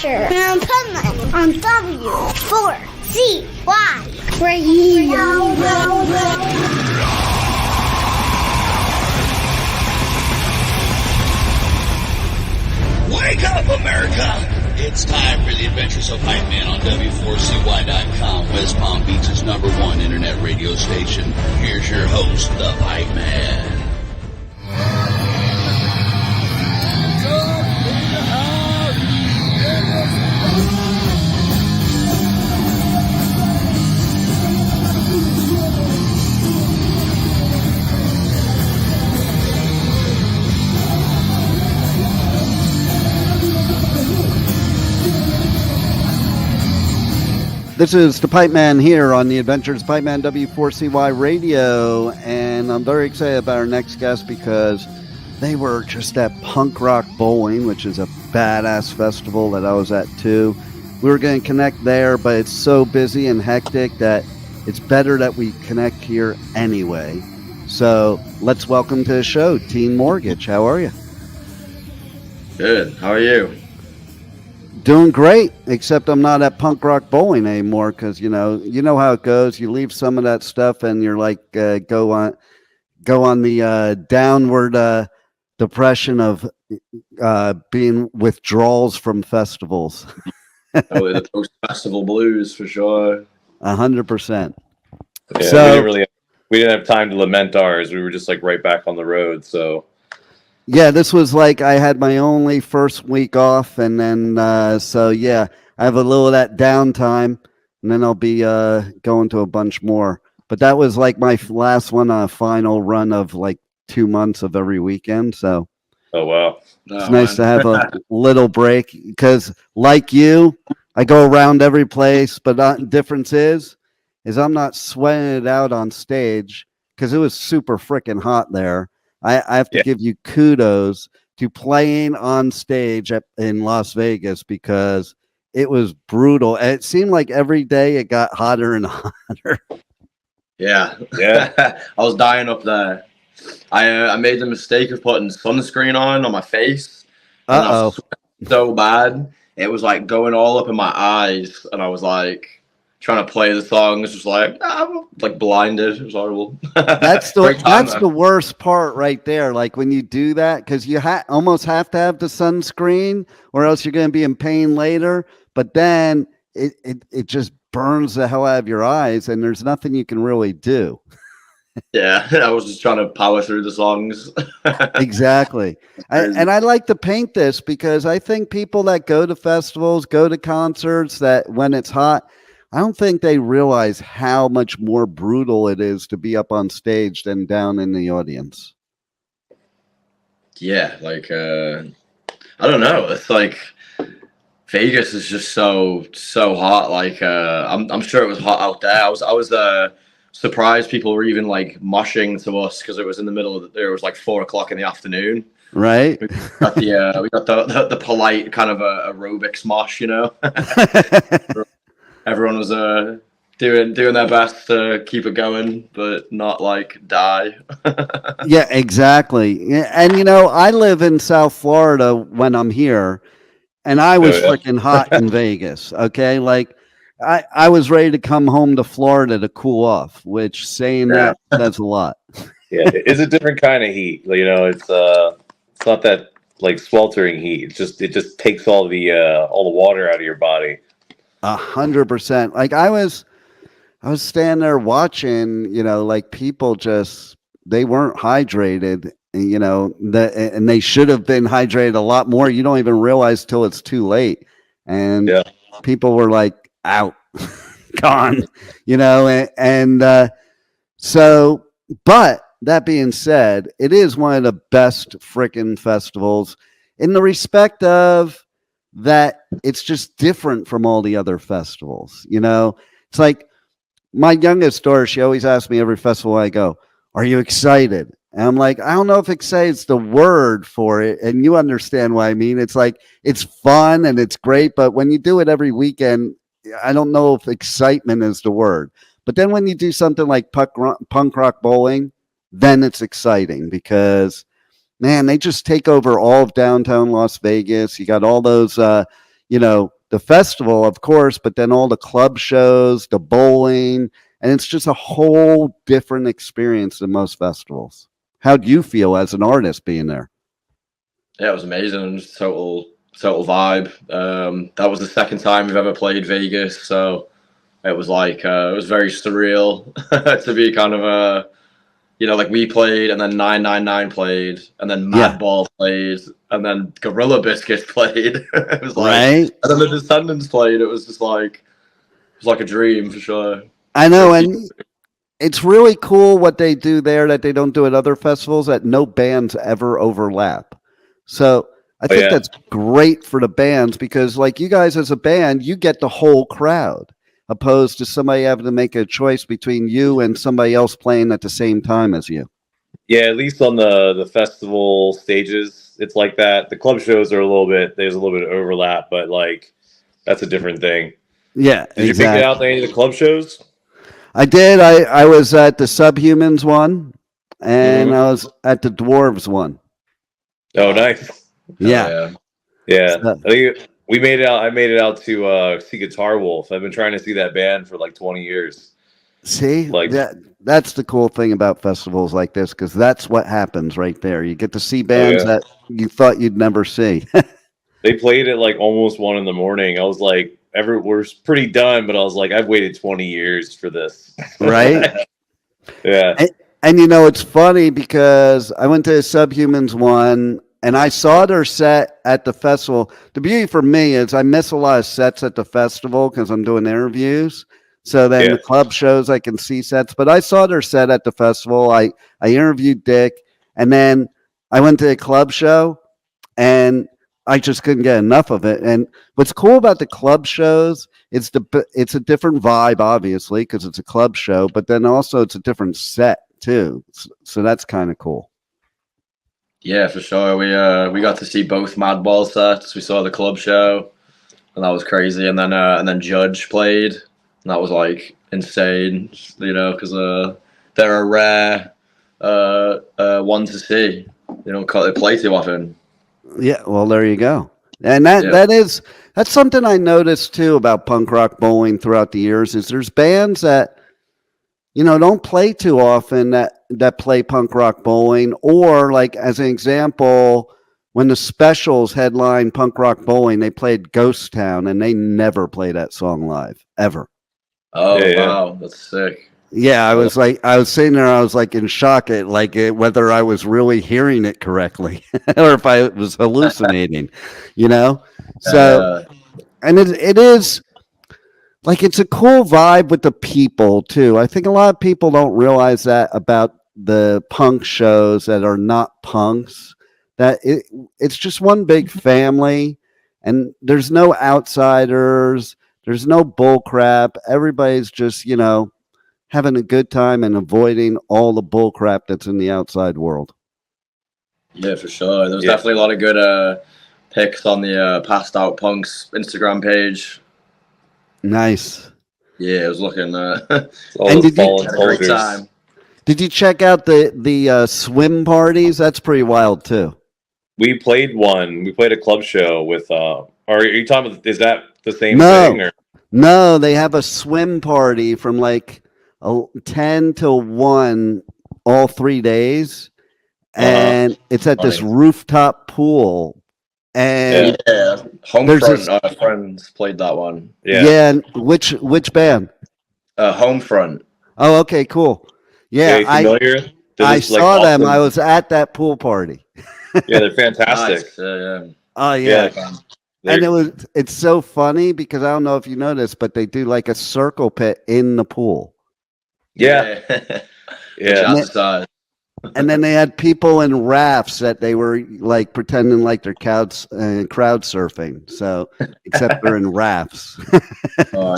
Adventure and Pipeman on W4CY Radio. Wake up, America! It's time for the Adventures of Pipeman on W4CY.com, West Palm Beach's #1 internet radio station. Here's your host, the Pipeman. This is the Pipeman here on the Adventures of Pipeman W4CY Radio, and I'm very excited about our next guest because they were just at Punk Rock Bowling, which is a badass festival that I was at too. We were going to connect there, but it's so busy and hectic that it's better that we connect here anyway. So let's welcome to the show, Teen Mortgage. How are you? Good. How are you? Doing great, except I'm not at Punk Rock Bowling anymore because you know how it goes. You leave some of that stuff and you're like go on the downward depression of being withdrawals from festivals. Oh, the post-festival blues for sure. 100%. Yeah, so we didn't have time to lament ours. We were just like right back on the road. So yeah, this was like I had my only first week off, and then so yeah, I have a little of that downtime, and then I'll be going to a bunch more. But that was like my last one on a final run of like 2 months of every weekend. So oh wow, it's nice to have a little break because, like you, I go around every place. But the difference is I'm not sweating it out on stage because it was super freaking hot there. I have to give you kudos to playing on stage in Las Vegas because it was brutal. And it seemed like every day it got hotter and hotter. Yeah. I was dying up there. I made the mistake of putting sunscreen on my face. And I was so bad. It was like going all up in my eyes, and I was like trying to play the songs, just like I'm like blinded. It was horrible. That's the worst part right there. Like when you do that, because you almost have to have the sunscreen, or else you're going to be in pain later. But then it just burns the hell out of your eyes, and there's nothing you can really do. Yeah, I was just trying to power through the songs. Exactly. And I like to paint this because I think people that go to festivals, go to concerts, that when it's hot, I don't think they realize how much more brutal it is to be up on stage than down in the audience. Yeah, like I don't know. It's like Vegas is just so hot. Like I'm sure it was hot out there. I was surprised people were even like moshing to us because it was in the middle of it was like 4:00 in the afternoon. Right. We got the polite kind of aerobics mosh, you know. Everyone was doing their best to keep it going, but not like die. Yeah, exactly. And I live in South Florida when I'm here, and I was freaking hot in Vegas. Okay, like I was ready to come home to Florida to cool off. Which saying that that's a lot. Yeah, it's a different kind of heat. It's not that like sweltering heat. It just takes all the water out of your body. 100%. Like I was standing there watching, like people they weren't hydrated, and they should have been hydrated a lot more. You don't even realize till it's too late. And people were like out, gone, so, but that being said, it is one of the best freaking festivals in the respect of that it's just different from all the other festivals. It's like my youngest daughter, she always asks me every festival I go, are you excited? And I'm like, I don't know if excited's the word for it. And you understand what I mean. It's like, it's fun and it's great. But when you do it every weekend, I don't know if excitement is the word. But then when you do something like Punk Rock Bowling, then it's exciting because man, they just take over all of downtown Las Vegas. You got all those, the festival, of course, but then all the club shows, the bowling, and it's just a whole different experience than most festivals. How do you feel as an artist being there? Yeah, it was amazing. Just total vibe. That was the second time we've ever played Vegas, so it was like it was very surreal to be kind of like we played, and then 999 played, and then Madball played, and then Gorilla Biscuits played. It was like, right? And then the Descendants played. It was just like a dream for sure. I know, and it's really cool what they do there that they don't do at other festivals, that no bands ever overlap. So I think that's great for the bands, because like you guys as a band, you get the whole crowd, opposed to somebody having to make a choice between you and somebody else playing at the same time as you. Yeah, at least on the festival stages, it's like that. The club shows are there's a little bit of overlap, but like that's a different thing. Yeah, Did you pick it out at any of the club shows? I did. I was at the Subhumans one, and I was at the Dwarves one. Oh, nice. Yeah. I think we made it out. I made it out to see Guitar Wolf. I've been trying to see that band for like 20 years. See, like that's the cool thing about festivals like this, because that's what happens right there. You get to see bands that you thought you'd never see. They played at like almost 1 a.m. I was like, we're pretty done, but I was like, I've waited 20 years for this. Right? Yeah. And you know, it's funny because I went to the Subhumans one, and I saw their set at the festival. The beauty for me is I miss a lot of sets at the festival because I'm doing interviews. So then the club shows, I can see sets. But I saw their set at the festival. I interviewed Dick, and then I went to a club show, and I just couldn't get enough of it. And what's cool about the club shows, it's a different vibe, obviously, because it's a club show, but then also it's a different set too. So that's kind of cool. Yeah, for sure. We got to see both Madball sets. We saw the club show, and that was crazy. And then Judge played, and that was like insane, because they're a rare one to see. They don't play too often. Yeah, well, there you go. And that's something I noticed too about punk rock bowling throughout the years, is there's bands that don't play too often that play punk rock bowling. Or like as an example, when the Specials headline punk rock bowling, they played Ghost Town, and they never play that song live ever. Oh wow, that's sick. Yeah, I was sitting there, I was like in shock at whether I was really hearing it correctly or if I was hallucinating, So, and it is like, it's a cool vibe with the people too. I think a lot of people don't realize that about the punk shows that are not punks, that it's just one big family, and there's no outsiders, there's no bull crap. Everybody's just, having a good time and avoiding all the bull crap that's in the outside world. Yeah, for sure. There was definitely a lot of good pics on the Passed Out Punks Instagram page. Nice. Yeah, it was looking great time. Did you check out the swim parties? That's pretty wild too. We played one. We played a club show with are you talking about, is that the same thing? Or? No, they have a swim party from like 10 till 1 all 3 days, and it's at this rooftop pool. And Homefront friends played that one. Which band? Homefront. Oh, okay, cool. Yeah, I saw them. I was at that pool party. Yeah, they're fantastic. Nice. Oh yeah. And it's so funny because I don't know if you know this, but they do like a circle pit in the pool. Yeah. And then they had people in rafts that they were like pretending like they're crowd surfing. So except they're in rafts. Oh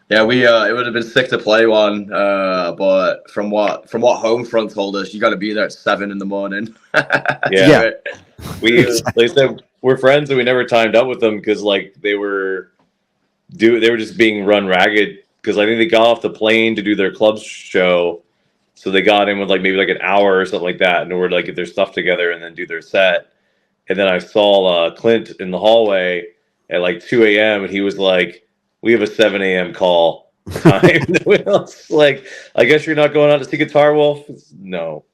yeah, it would have been sick to play one, but from what Homefront told us, you got to be there at 7 a.m. Yeah. They said we're friends and we never timed up with them because like they were just being run ragged. Because I think they got off the plane to do their club show, so they got in with like maybe like an hour or something like that in order to like get their stuff together and then do their set. And then I saw Clint in the hallway, at like 2 a.m. and he was like, "We have a 7 a.m. call time." Like, I guess you're not going out to see Guitar Wolf? No.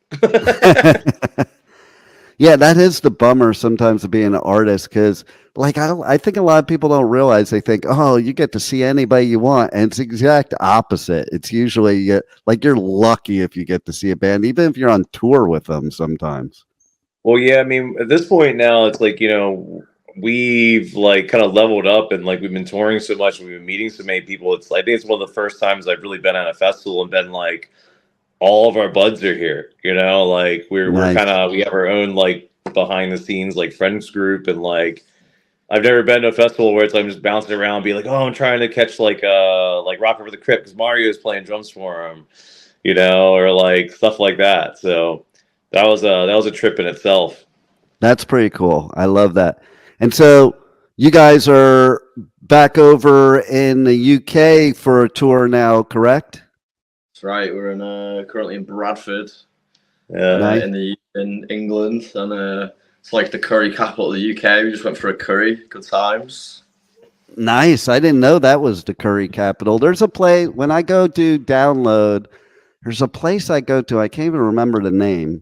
Yeah, that is the bummer sometimes of being an artist, because like I think a lot of people don't realize. They think, oh, you get to see anybody you want, and it's the exact opposite. It's usually like you're lucky if you get to see a band, even if you're on tour with them sometimes. Well, yeah, I mean, at this point now, it's like, we've like kind of leveled up, and like we've been touring so much, we've been meeting so many people. I think it's one of the first times I've really been at a festival and been like, all of our buds are here, like we're kind of, we have our own like behind the scenes like friends group, and like I've never been to a festival where it's like I'm just bouncing around, be like, oh, I'm trying to catch like Rock Over the Crypt because Mario's playing drums for him, or like stuff like that. So that was a trip in itself. That's pretty cool. I love that. And so you guys are back over in the UK for a tour now, correct? That's right. We're currently in Bradford, nice. in England, and it's like the curry capital of the UK. We just went for a curry. Good times. Nice. I didn't know that was the curry capital. There's a place when I go to download. There's a place I go to. I can't even remember the name,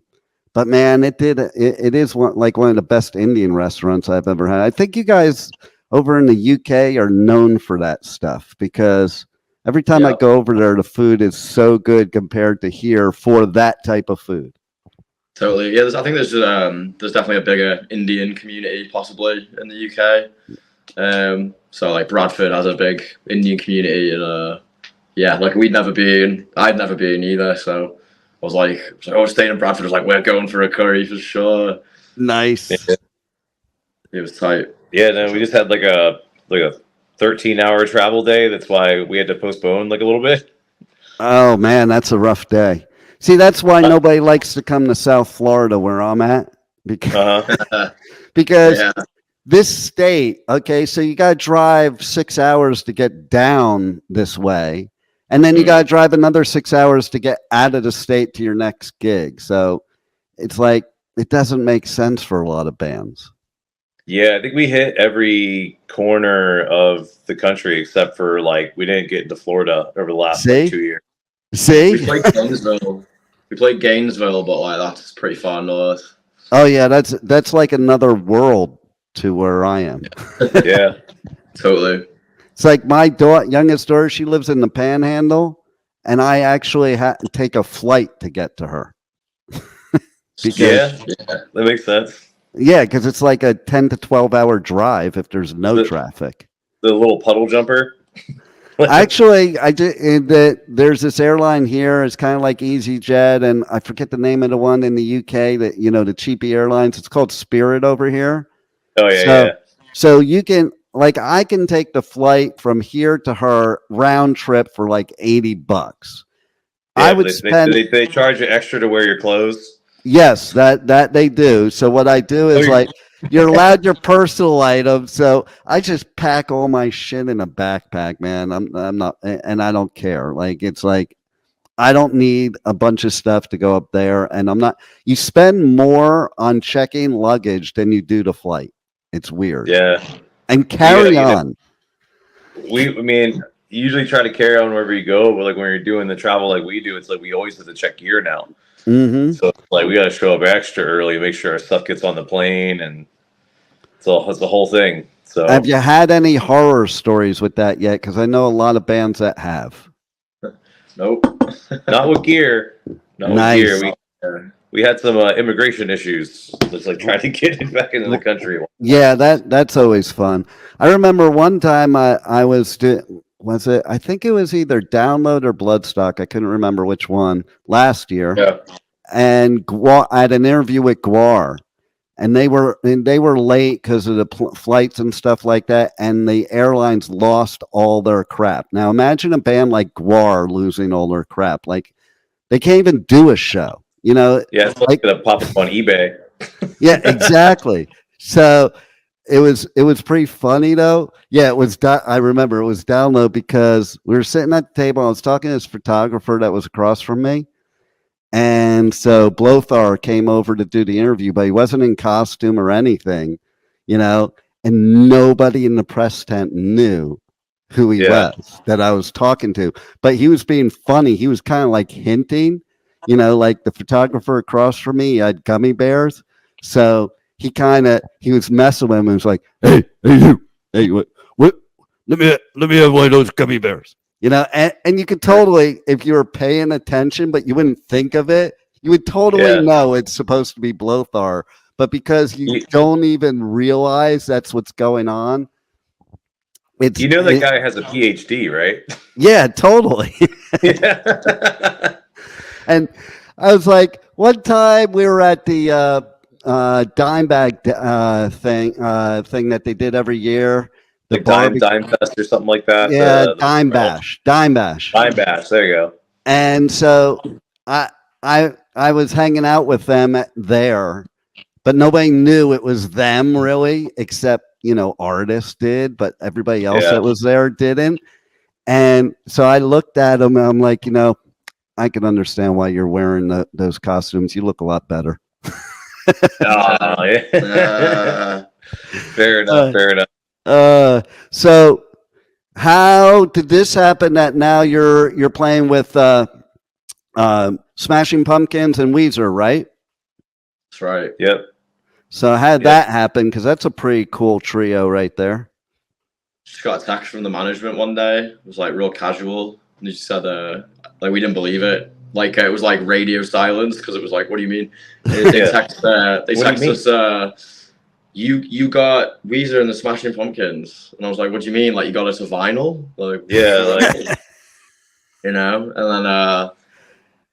but man, it is one of the best Indian restaurants I've ever had. I think you guys over in the UK are known for that stuff, because every time I go over there, the food is so good compared to here for that type of food. Totally. Yeah, I think there's definitely a bigger Indian community possibly in the UK. So like Bradford has a big Indian community, and like I'd never been either. So I was like, staying in Bradford. I was like, we're going for a curry for sure. Nice. Yeah. It was tight. Yeah, no, we just had like a 13-hour travel day. That's why we had to postpone like a little bit. Oh man, that's a rough day. See, that's why nobody likes to come to South Florida where I'm at, because this state, okay, so you got to drive 6 hours to get down this way, and then you got to drive another 6 hours to get out of the state to your next gig. So it's like, it doesn't make sense for a lot of bands. Yeah, I think we hit every corner of the country except for like we didn't get into Florida over the last 2 years. See? We played Gainesville, but like that's pretty far north. Oh yeah, that's like another world to where I am. Yeah, totally. It's like my youngest daughter, she lives in the Panhandle, and I actually had to take a flight to get to her. Yeah, that makes sense. Yeah, because it's like a 10 to 12 hour drive if there's no traffic. The little puddle jumper. Actually, there's this airline here. It's kind of like EasyJet, and I forget the name of the one in the UK that, the cheapy airlines. It's called Spirit over here. Oh yeah. So you can, like, I can take the flight from here to her round trip for like $80. Yeah, I would spend. They charge you extra to wear your clothes. Yes, that they do. So what I do is like, you're allowed your personal items. So I just pack all my shit in a backpack, man. I'm not, and I don't care. Like, it's like, I don't need a bunch of stuff to go up there. And I'm not, you spend more on checking luggage than you do the flight. It's weird. Yeah. And carry on. You usually try to carry on wherever you go, but like when you're doing the travel like we do, it's like we always have to check gear now. Mm-hmm. So like we got to show up extra early, make sure our stuff gets on the plane, and it's the whole thing. So have you had any horror stories with that yet? Because I know a lot of bands that have. Nope. Not with gear. Nice. With gear. We had some immigration issues. It's like trying to get it back into the country. Yeah, that's always fun. I remember one time I was I think it was either Download or Bloodstock. I couldn't remember which one last year. Yeah. And I had an interview with Guar, and they were late because of the flights and stuff like that. And the airlines lost all their crap. Now imagine a band like Guar losing all their crap. Like they can't even do a show. Yeah, it's like gonna pop up on eBay. Yeah, exactly. So it was pretty funny though. Yeah, it was. I remember it was Download because we were sitting at the table. I was talking to this photographer that was across from me, and so Blothar came over to do the interview, but he wasn't in costume or anything, and nobody in the press tent knew who he was that I was talking to. But he was being funny. He was kind of like hinting, like the photographer across from me, he had gummy bears. So he was messing with him and was like, hey, you, hey, what, let me have one of those gummy bears. And you could totally, if you were paying attention, but you wouldn't think of it, you would totally know it's supposed to be Blothar. But because you don't even realize that's what's going on, that guy has a PhD, right? Yeah, totally. And I was like, one time we were at the dime bag thing that they did every year. The dime fest or something like that. Yeah, dime bash. Dime bash. There you go. And so I was hanging out with them there, but nobody knew it was them really, except artists did, but everybody else that was there didn't. And so I looked at them and I'm like, I can understand why you're wearing those costumes. You look a lot better. Fair enough. So how did this happen that now you're playing with Smashing Pumpkins and Weezer, right? That's right. Yep. So how did that happen? Because that's a pretty cool trio right there. Just got a text from the management one day. It was like real casual. And they just said, we didn't believe it. Like it was like radio silence because it was like, what do you mean? They text us, you got Weezer and the Smashing Pumpkins. And I was like, what do you mean? Like you got us a vinyl? Like and then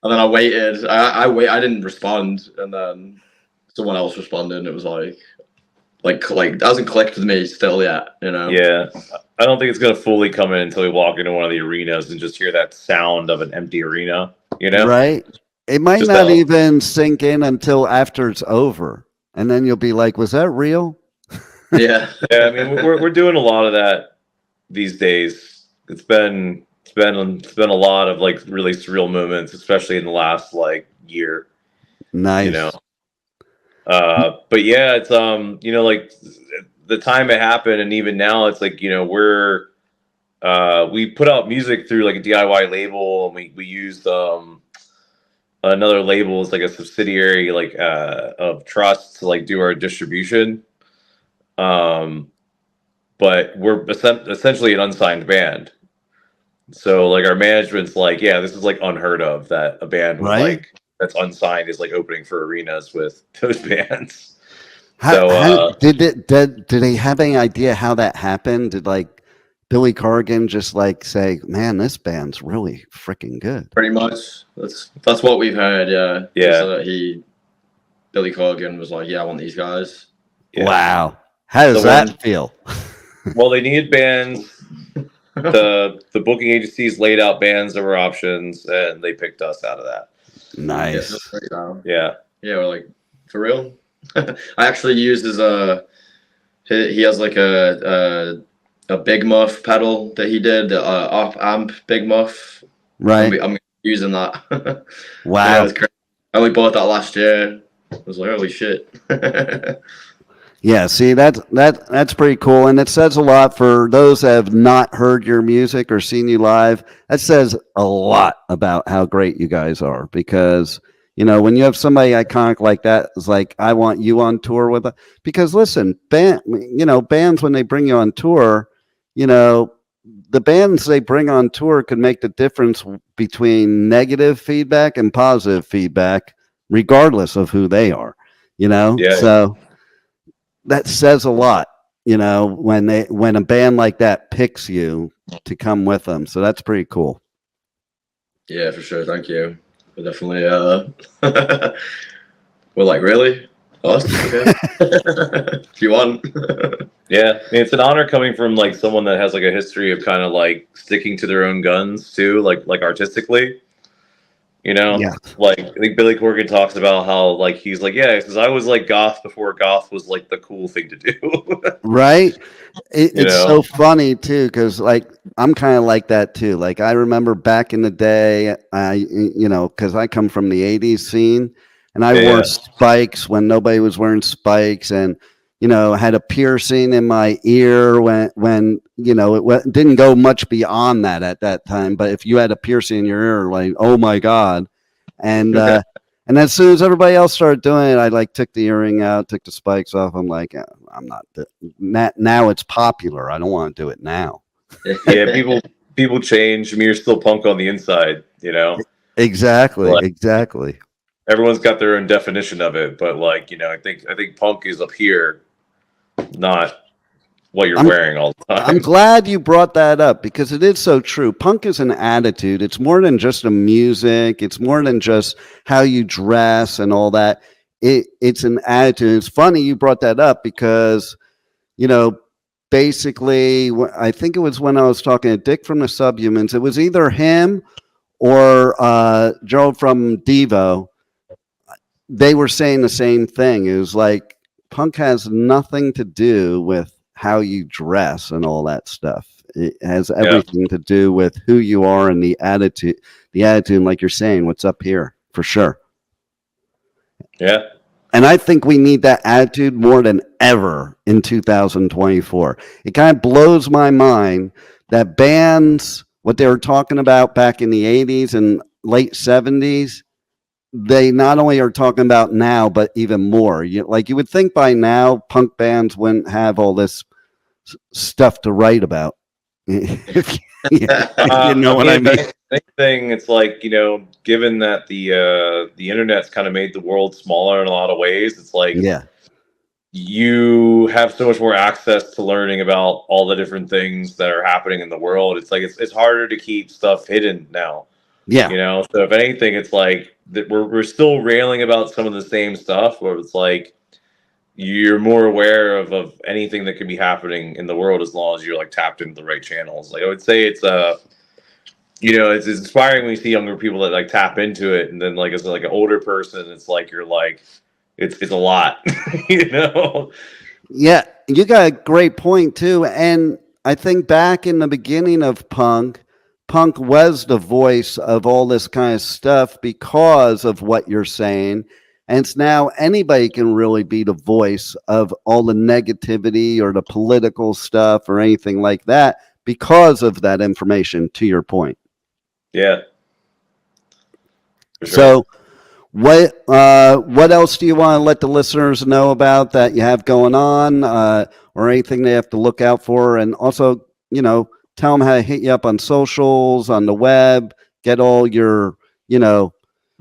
I waited. I didn't respond, and then someone else responded, and it was like it hasn't clicked with me still yet, Yeah, I don't think it's gonna fully come in until we walk into one of the arenas and just hear that sound of an empty arena. Right? It might not even sink in until after it's over, and then you'll be like, "Was that real?" Yeah. I mean, we're doing a lot of that these days. It's been a lot of like really surreal moments, especially in the last like year. Nice. But yeah, it's like the time it happened, and even now, it's like we put out music through like a DIY label, and we used another label as like a subsidiary of Trust to like do our distribution. But we're essentially an unsigned band. So like our management's like, yeah, this is like unheard of that a band with like that's unsigned is like opening for arenas with those bands. Did they have any idea how that happened? Did like Billy Corgan just like say, man, this band's really freaking good? Pretty much. That's what we've heard, yeah. Yeah. Billy Corgan was like, yeah, I want these guys. Yeah. Wow. How does that feel? Well, they needed bands. The booking agencies laid out bands that were options, and they picked us out of that. Nice. Yeah. Yeah, we're like, for real? I actually used he has like a Big Muff pedal that he did, the op amp Big Muff. Right. I'm using that. Wow. Yeah, it was crazy. I only bought that last year. I was like, holy shit. Yeah, see, that's pretty cool, and it says a lot for those that have not heard your music or seen you live. That says a lot about how great you guys are, because when you have somebody iconic like that, it's like, I want you on tour with it. Because listen, bands when they bring you on tour, the bands they bring on tour could make the difference between negative feedback and positive feedback, regardless of who they are. Yeah. So that says a lot, when a band like that picks you to come with them. So that's pretty cool. Yeah, for sure. Thank you. We're definitely we're like, really? Us? Okay. If you want. Yeah, I mean, it's an honor coming from like someone that has like a history of kind of like sticking to their own guns too, like artistically. Yeah. Like I think Billy Corgan talks about how like he's like, yeah, because I was like goth before goth was like the cool thing to do. Right. It's so funny too, because like I'm kind of like that too. Like I remember back in the day, because I come from the '80s scene, and I wore spikes when nobody was wearing spikes, and had a piercing in my ear when it didn't go much beyond that at that time. But if you had a piercing in your ear, like, oh my God. And, and as soon as everybody else started doing it, I like took the earring out, took the spikes off. I'm like, I'm not, now it's popular. I don't want to do it now. Yeah. People change. I mean, you're still punk on the inside, Exactly. Like, exactly. Everyone's got their own definition of it, but I think punk is up here, not what you're wearing all the time. I'm glad you brought that up because it is so true. Punk is an attitude. It's more than just a music. It's more than just how you dress and all that. It's an attitude. It's funny you brought that up because, basically, I think it was when I was talking to Dick from the Subhumans. It was either him or Joe from Devo. They were saying the same thing. It was like punk has nothing to do with how you dress and all that stuff. It has everything to do with who you are and the attitude, like you're saying, what's up here for sure. Yeah. And I think we need that attitude more than ever in 2024. It kind of blows my mind that bands, what they were talking about back in the 80s and late 70s, they not only are talking about now, but even more. You would think by now, punk bands wouldn't have all this stuff to write about. You know what I mean? Same thing. It's like, given that the internet's kind of made the world smaller in a lot of ways, it's like you have so much more access to learning about all the different things that are happening in the world. It's like it's harder to keep stuff hidden now. Yeah. So if anything, it's like that we're still railing about some of the same stuff where it's like you're more aware of anything that could be happening in the world as long as you're like tapped into the right channels. Like I would say it's it's inspiring when you see younger people that like tap into it, and then like as like an older person, it's like you're like it's a lot, Yeah, you got a great point too. And I think back in the beginning of punk was the voice of all this kind of stuff because of what you're saying. And it's now anybody can really be the voice of all the negativity or the political stuff or anything like that because of that information, to your point. Yeah. For sure. So what else do you want to let the listeners know about that you have going on or anything they have to look out for? And also, tell them how to hit you up on socials, on the web, get all your,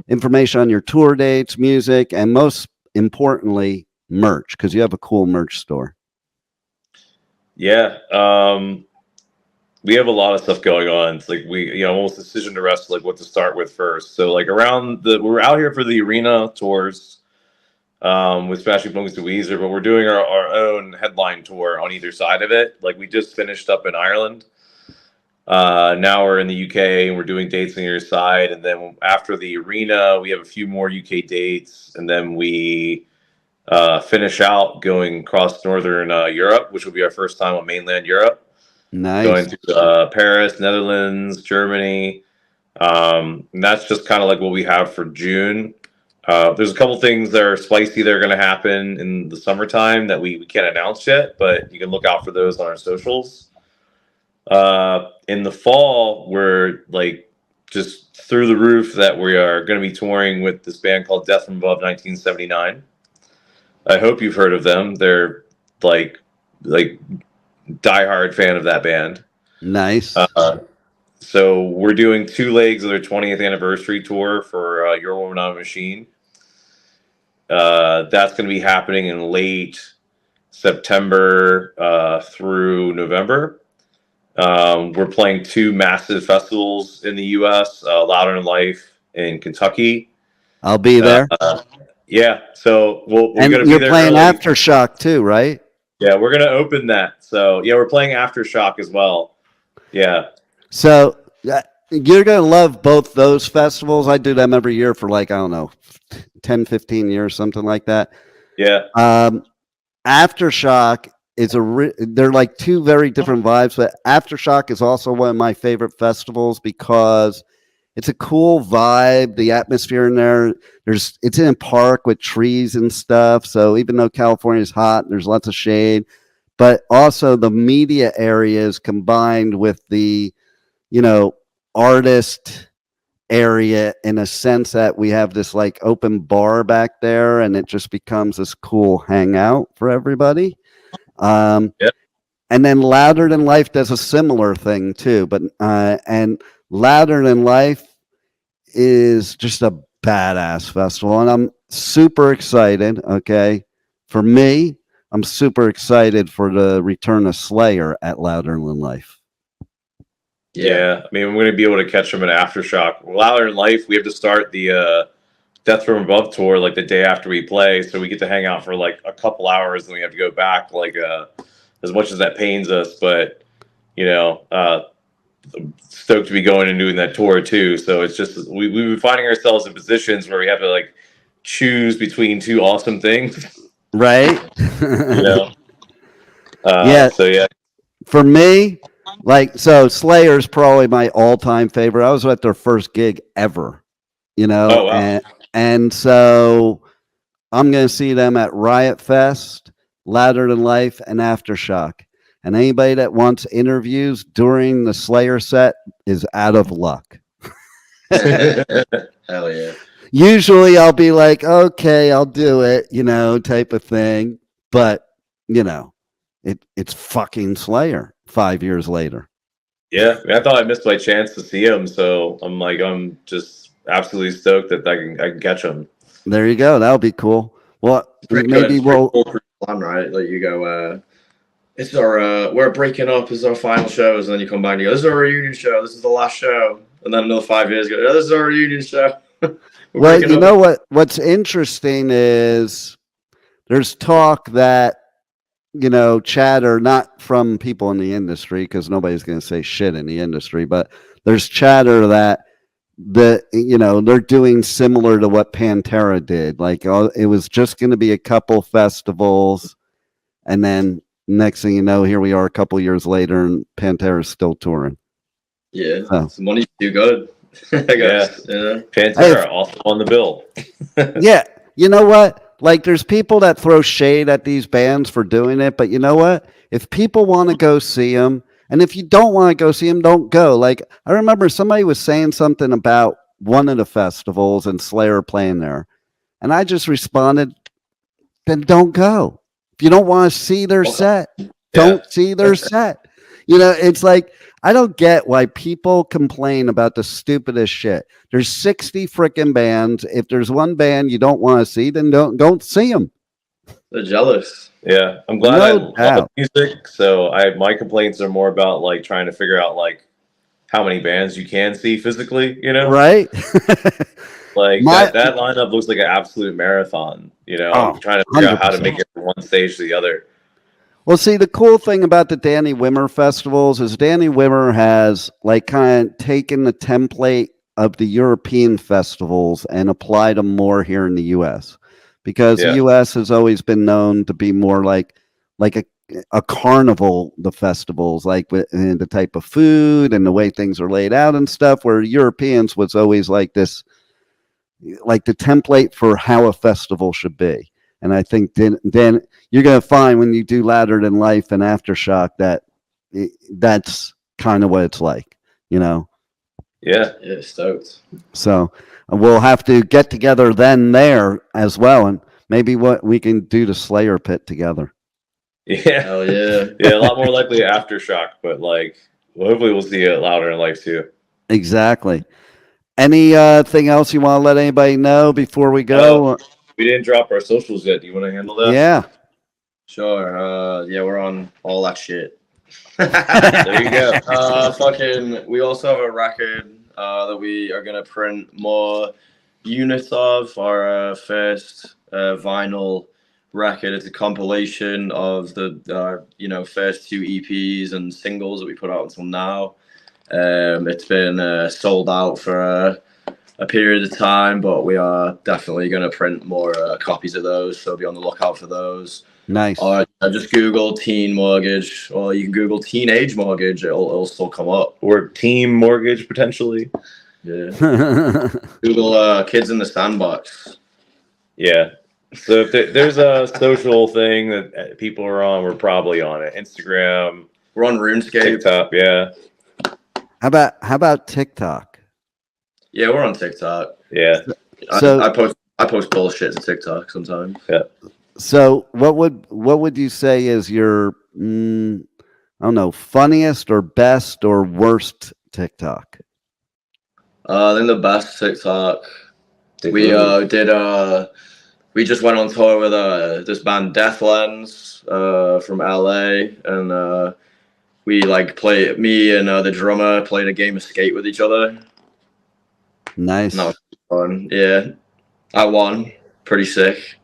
information on your tour dates, music, and most importantly, merch, because you have a cool merch store. Yeah. We have a lot of stuff going on. It's like we, almost decision to rest, like what to start with first. So like we're out here for the arena tours with Smashing Pumpkins to Weezer, but we're doing our own headline tour on either side of it. Like we just finished up in Ireland. Now we're in the UK and we're doing dates on your side. And then after the arena, we have a few more UK dates. And then we finish out going across Northern Europe, which will be our first time on mainland Europe. Nice. Going to Paris, Netherlands, Germany. And that's just kind of like what we have for June. There's a couple things that are spicy that are going to happen in the summertime that we can't announce yet, but you can look out for those on our socials. In the fall, we're like just through the roof that we are going to be touring with this band called Death from Above 1979. I hope you've heard of them. They're like diehard fan of that band. Nice. So we're doing 2 legs of their 20th anniversary tour for Your Woman on a Machine. That's going to be happening in late September through November. We're playing 2 massive festivals in the U.S., Louder Than Life in Kentucky. I'll be there. Yeah, so we're and going to be there. You're playing Aftershock too, right? Yeah, we're going to open that. So yeah, we're playing Aftershock as well. Yeah. So you're going to love both those festivals. I do them every year for like, I don't know, 10, 15 years, something like that. Yeah. Aftershock is they're like 2 very different vibes, but Aftershock is also one of my favorite festivals because it's a cool vibe. The atmosphere in there, it's in a park with trees and stuff. So even though California is hot, there's lots of shade, but also the media areas combined with the, artist area, in a sense that we have this like open bar back there, and it just becomes this cool hangout for everybody. And then Louder Than Life does a similar thing too, but and Louder Than Life is just a badass festival, and I'm super excited. Okay, for me, I'm super excited for the return of Slayer at Louder Than Life. Yeah, I mean, we're going to be able to catch them at Aftershock. Louder Than Life, we have to start the Death From Above tour like the day after we play, so we get to hang out for like a couple hours, and we have to go back. Like, as much as that pains us, but stoked to be going and doing that tour too. So it's just we've been finding ourselves in positions where we have to like choose between two awesome things, right? Yeah. So yeah, for me. So Slayer's probably my all-time favorite. I was at their first gig ever, Oh, wow. and so I'm going to see them at Riot Fest, Louder Than Life, and Aftershock. And anybody that wants interviews during the Slayer set is out of luck. Hell yeah. Usually I'll be like, okay, I'll do it, type of thing. But, it's fucking Slayer 5 years later. Yeah, I thought I missed my chance to see him, so I'm just absolutely stoked that I can catch him. There you go. That'll be cool. Well, maybe we'll plan, right? Like you go, it's our we're breaking up. This is our final shows, and then you come back and you go, this is our reunion show. This is the last show, and then another 5 years ago, this is our reunion show. Well, what's interesting is there's talk that chatter, not from people in the industry, because nobody's going to say shit in the industry, but there's chatter that they're doing similar to what Pantera did. Like, it was just going to be a couple festivals, and then next thing you know, here we are a couple years later, and Pantera's still touring. Yeah, so. Money's too good. I guess. Yeah. Pantera also on the bill. Yeah, you know what? Like, there's people that throw shade at these bands for doing it, but you know what? If people want to go see them, and if you don't want to go see them, don't go. Like, I remember somebody was saying something about one of the festivals and Slayer playing there, and I just responded, then don't go. If you don't want to see their set, don't see their set. It's like, I don't get why people complain about the stupidest shit. There's 60 freaking bands. If there's one band you don't want to see, then don't see them. They're jealous. Yeah, I'm glad I love music. So my complaints are more about like trying to figure out like how many bands you can see physically. Right? Like that lineup looks like an absolute marathon. I'm trying to figure out how to make it from one stage to the other. Well, see, the cool thing about the Danny Wimmer festivals is Danny Wimmer has like kind of taken the template of the European festivals and applied them more here in the U.S. because the U.S. has always been known to be more like a carnival, the festivals, like with the type of food and the way things are laid out and stuff, where Europeans was always like this, like the template for how a festival should be. And I think then you're going to find when you do Louder Than Life and Aftershock that that's kind of what it's like, Yeah, stoked. So we'll have to get together then there as well, and maybe what we can do the Slayer pit together. Yeah, hell yeah, yeah. A lot more likely Aftershock, but hopefully we'll see it Louder Than Life too. Exactly. Anything else you want to let anybody know before we go? We didn't drop our socials yet. Do you want to handle that? Yeah. Sure. We're on all that shit. There you go. We also have a record that we are gonna print more units of. Our first vinyl record. It's a compilation of the first two EPs and singles that we put out until now. It's been sold out for a period of time, but we are definitely going to print more copies of those, so be on the lookout for those. Nice. Or just Google teen mortgage, or you can Google teenage mortgage. It'll still come up. Or team mortgage potentially. Yeah. Google Kids in the Sandbox. Yeah. So if there's a social thing that people are on, we're probably on it. Instagram. We're on RuneScape. TikTok, yeah. How about TikTok? Yeah, we're on TikTok. Yeah. So I post bullshit to TikTok sometimes. Yeah. So what would you say is your I don't know, funniest or best or worst TikTok? I think the best TikTok we just went on tour with this band Deathlands from LA, and we me and the drummer played a game of skate with each other. Nice. That was fun. Yeah, I won. Pretty sick.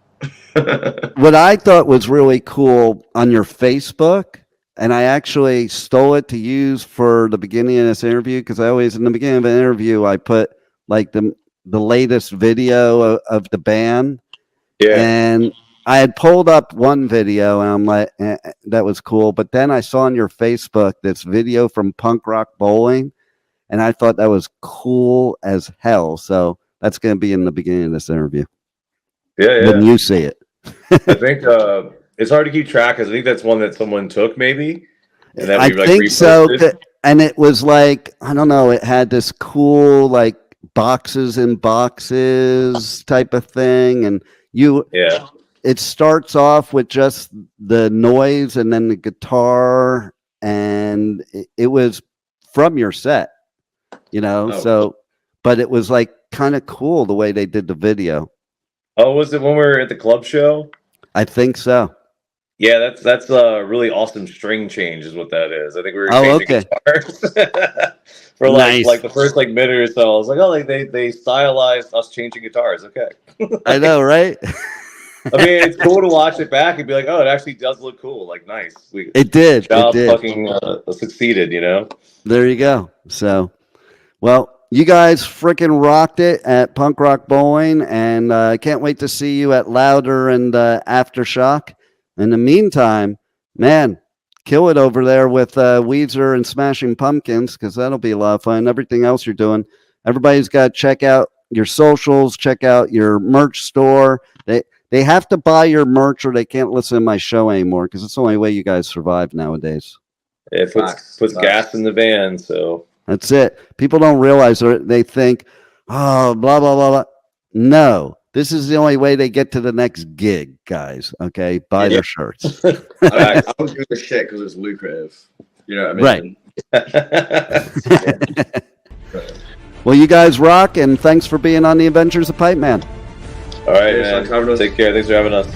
What I thought was really cool on your Facebook, and I actually stole it to use for the beginning of this interview, because I always, in the beginning of an interview, I put like the latest video of the band. Yeah. And I had pulled up one video, and I'm like, that was cool. But then I saw on your Facebook this video from Punk Rock Bowling, and I thought that was cool as hell. So that's going to be in the beginning of this interview. Yeah. When you see it. I think it's hard to keep track, because I think that's one that someone took, maybe. And that I think so. And it was like, I don't know, it had this cool, like, boxes in boxes type of thing. And it starts off with just the noise and then the guitar. And it was from your set, but it was like kind of cool the way they did the video. Oh, was it when we were at the club show? I think so. Yeah, that's a really awesome string change is what that is. I think we were changing guitars for like the first minute or so. I was like, they stylized us changing guitars. Okay. I know, right? I mean, it's cool to watch it back and be like, oh, it actually does look cool. Like, nice. It did. Fucking succeeded, There you go. So, well, you guys freaking rocked it at Punk Rock Bowling, and I can't wait to see you at Louder and Aftershock. In the meantime, man, kill it over there with Weezer and Smashing Pumpkins, because that'll be a lot of fun. Everything else you're doing, everybody's got to check out your socials, check out your merch store. They have to buy your merch or they can't listen to my show anymore, because it's the only way you guys survive nowadays. It puts gas in the van, so... That's it. People don't realize, or they think, oh, blah, blah, blah, blah. No, this is the only way they get to the next gig, guys. Okay? Buy their shirts. I don't do this shit because it's lucrative. You know what I mean? Right. Well, you guys rock, and thanks for being on the Adventures of Pipeman. All right, man. Take care. Thanks for having us.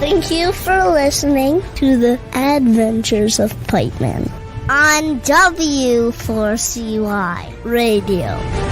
Thank you for listening to the Adventures of Pipeman on W4CY Radio.